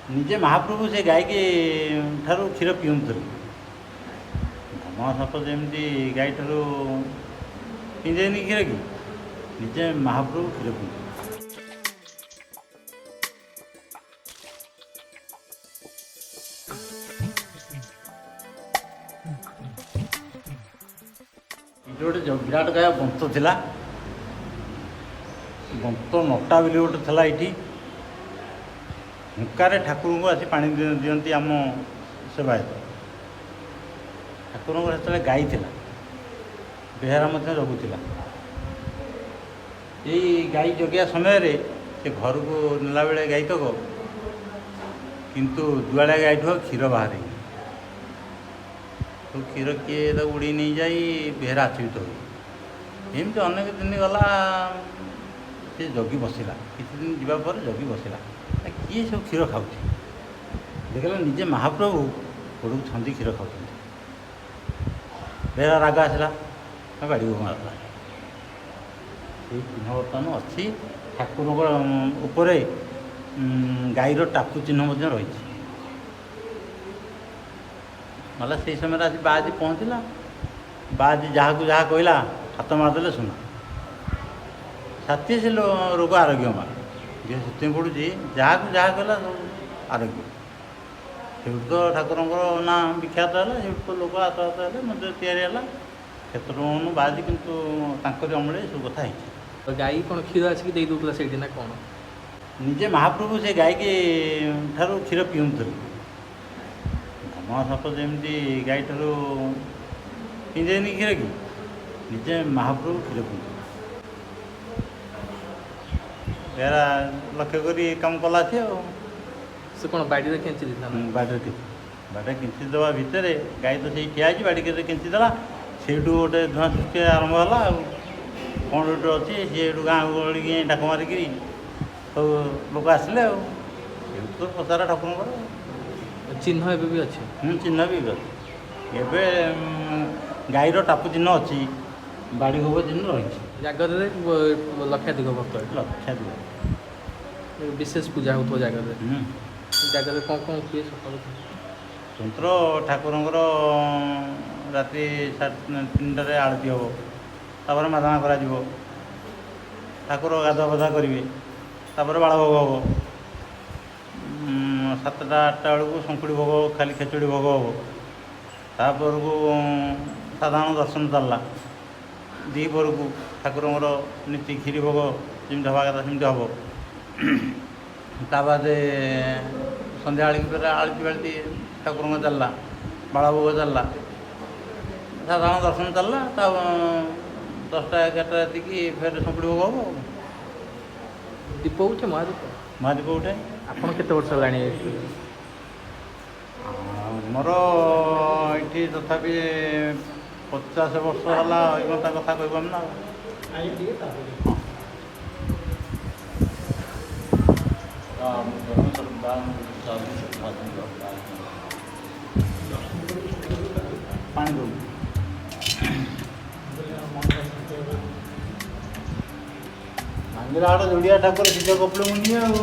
ନିଜେ ମହାପ୍ରଭୁ ସେ ଗାଈକି ଠାରୁ କ୍ଷୀର ପିଉଥିଲେ। ଧମା ସାପ ଯେମିତି ଗାଈ ଠାରୁ ପିଇଦେନି କ୍ଷୀର କି, ନିଜେ ମହାପ୍ରଭୁ କ୍ଷୀର ପିଉଥିଲେ। ଏଠି ଗୋଟେ ବିରାଟ ଗାଈ ବନ୍ତ ଥିଲା। ବନ୍ତ ନଟା ବୋଲି ଗୋଟେ ଥିଲା ଏଇଠି। ହୁଙ୍କାରେ ଠାକୁରଙ୍କୁ ଆସି ପାଣି ଦିଅନ୍ତି ଆମ ସେବାୟତ। ଠାକୁରଙ୍କର ସେତେବେଳେ ଗାଈ ଥିଲା, ବେହେରା ମଧ୍ୟ ଜଗୁଥିଲା। ଏଇ ଗାଈ ଜଗିବା ସମୟରେ ସେ ଘରକୁ ନେଲାବେଳେ ଗାଈତକ, କିନ୍ତୁ ଦୁଆଳିଆ ଗାଈଠୁ କ୍ଷୀର ବାହାରେ। ସବୁ କ୍ଷୀର କିଏ ତାକୁ ଉଡ଼େଇ ନେଇଯାଇ ବେହେରା ଆଚ୍ଛାଦିତ ହୁଏ। ଏମିତି ଅନେକ ଦିନ ଗଲା, ସେ ଜଗି ବସିଲା। କିଛି ଦିନ ଯିବା ପରେ ଜଗି ବସିଲା, କିଏ ସବୁ କ୍ଷୀର ଖାଉଛି। ଦେଖିଲା ନିଜେ ମହାପ୍ରଭୁ ଗୋଡ଼କୁ ଛନ୍ଦି କ୍ଷୀର ଖାଉଛନ୍ତି। ବେହେରା ରାଗ ଆସିଲା, ବାଡ଼ି ବୋହୁ ମାରିଲା। ସେଇ ଚିହ୍ନ ବର୍ତ୍ତମାନ ଅଛି ଠାକୁରଙ୍କ ଉପରେ। ଗାଈର ଟାପୁ ଚିହ୍ନ ମଧ୍ୟ ରହିଛି। ନହେଲେ ସେଇ ସମୟରେ ଆଜି ବାଆଜି ପହଞ୍ଚିଲା। ବାଆଜି ଯାହାକୁ ଯାହା କହିଲା ହାତ ମାରିଦେଲେ ଶୁଣା। ସାଥିଏ ସେ ରୋଗ ଆରୋଗ୍ୟମା। ଯିଏ ସେଥିପାଇଁ ପଡ଼ୁଛି, ଯାହାକୁ ଯାହା କହିଲା ସବୁ ଆରୋଗ୍ୟ। ସେଇଠୁ ତ ଠାକୁରଙ୍କର ନାଁ ବିଖ୍ୟାତ ହେଲା। ସେଇଠୁ ତ ଲୋକ ହାତ ହେଲେ ମନ୍ଦିର ତିଆରି ହେଲା। କ୍ଷେତ୍ରମୋହନ ବାଆଜି କିନ୍ତୁ ତାଙ୍କରି ଅମଳରେ ସବୁ କଥା ହେଇଛି। ଗାଈ କ'ଣ କ୍ଷୀର ଆସିକି ଦେଇ ଦେଉଥିଲା ସେଇଠି ନା କ'ଣ? ନିଜେ ମହାପ୍ରଭୁ ସେ ଗାଈକି ଠାରୁ କ୍ଷୀର ପିଉଥିଲେ। ଧମା ସାପ ଯେମିତି ଗାଈ ଠାରୁ ପିଇଦେନି କ୍ଷୀର କି, ନିଜେ ମହାପ୍ରଭୁ କ୍ଷୀର ପିଉଥିଲେ। ବେହେରା ଲକ୍ଷ୍ୟ କରି କାମ କଲା ସିଏ ଆଉ। ସେ କ'ଣ ବାଡ଼ିରେ କେଞ୍ଚି ଦେଇଥିଲା? ବାଡ଼ିରେ କେଞ୍ଚି ଦେବା ଭିତରେ ଗାଈ ତ ସେଇ ଠିଆ ହେଇଛି, ବାଡ଼ି କେତେ କେଞ୍ଚି ଦେଲା। ସେଇଠୁ ଗୋଟେ ଧୂଆଁ ସୃଷ୍ଟି ଆରମ୍ଭ ହେଲା ଆଉ। କ'ଣ ଗୋଟେ ଅଛି, ସିଏ ଏଠୁ ଗାଁ ଗହଳିକି ଡାକ ମାରିକିରି ସବୁ ଲୋକ ଆସିଲେ ଆଉ। ସେଇଠୁ ତ ପ୍ରଚାର ଠାକୁରଙ୍କର। ଚିହ୍ନ ଏବେ ବି ଅଛି? ଚିହ୍ନ ବି ଅଛି। ଏବେ ଗାଈର ଟାପୁ ଚିହ୍ନ ଅଛି, ବାଡ଼ି ଗୋବ ଚିହ୍ନ ରହିଛି। ଜାଗରରେ ଲକ୍ଷାଧିକ ଭକ୍ତ, ଲକ୍ଷାଧିକ ବିଶେଷ ପୂଜା ହେଉଥିବ ଜାଗରରେ। ଜାଗରରେ କ'ଣ କ'ଣ ହୁଏ ସକାଳୁ? ସ୍ୱତନ୍ତ୍ର ଠାକୁରଙ୍କର ରାତି 3:30ରେ ଆଳତି ହେବ। ତାପରେ ମାଦଣା କରାଯିବ। ଠାକୁର ଗାଧୁଆ ପାଧୁଆ କରିବେ। ତାପରେ ବାଳଭୋଗ ହେବ। 7ଟା 8ଟା ବେଳକୁ ଶଙ୍କୁଡ଼ି ଭୋଗ, ଖାଲି ଖେଚୁଡ଼ି ଭୋଗ ହେବ। ତାପରକୁ ସାଧାରଣ ଦର୍ଶନ ଚାଲିଲା। ଦ୍ୱିପହରକୁ ଠାକୁରଙ୍କର ନୀତି କ୍ଷୀରି ଭୋଗ ଯେମିତି ହେବା କଥା ସେମିତି ହେବ। ତା ବାଦେ ସନ୍ଧ୍ୟାବେଳକୁ ଫେରେ ଆଳତି ବାଳତି ଠାକୁରଙ୍କ ଚାଲିଲା, ବାଳଭୋଗ ଚାଲିଲା, ସାଧାରଣ ଦର୍ଶନ ଚାଲିଲା। ତା 10ଟା 11ଟା ରାତିକି ଫେରେ ଶଙ୍କୁଡ଼ି ଭୋଗ ହେବ। ଦୀପ ଉଠେ? ମହାଦୀପ ଉଠେ। ଆପଣ କେତେ ବର୍ଷ ହେଲାଣି? ଆମର ଏଇଠି ତଥାପି 50 ବର୍ଷ ହେଲା। ଅଭିଜ୍ଞତା କଥା କହିପାରୁନି ନା। ପାଣି ଦଉ ଭାଙ୍ଗିଲା ହାଟ ଯୋଡ଼ିଆ ଠାକୁର ଶିକ୍ଷା କପିଳ ମୁନି ଆଉ।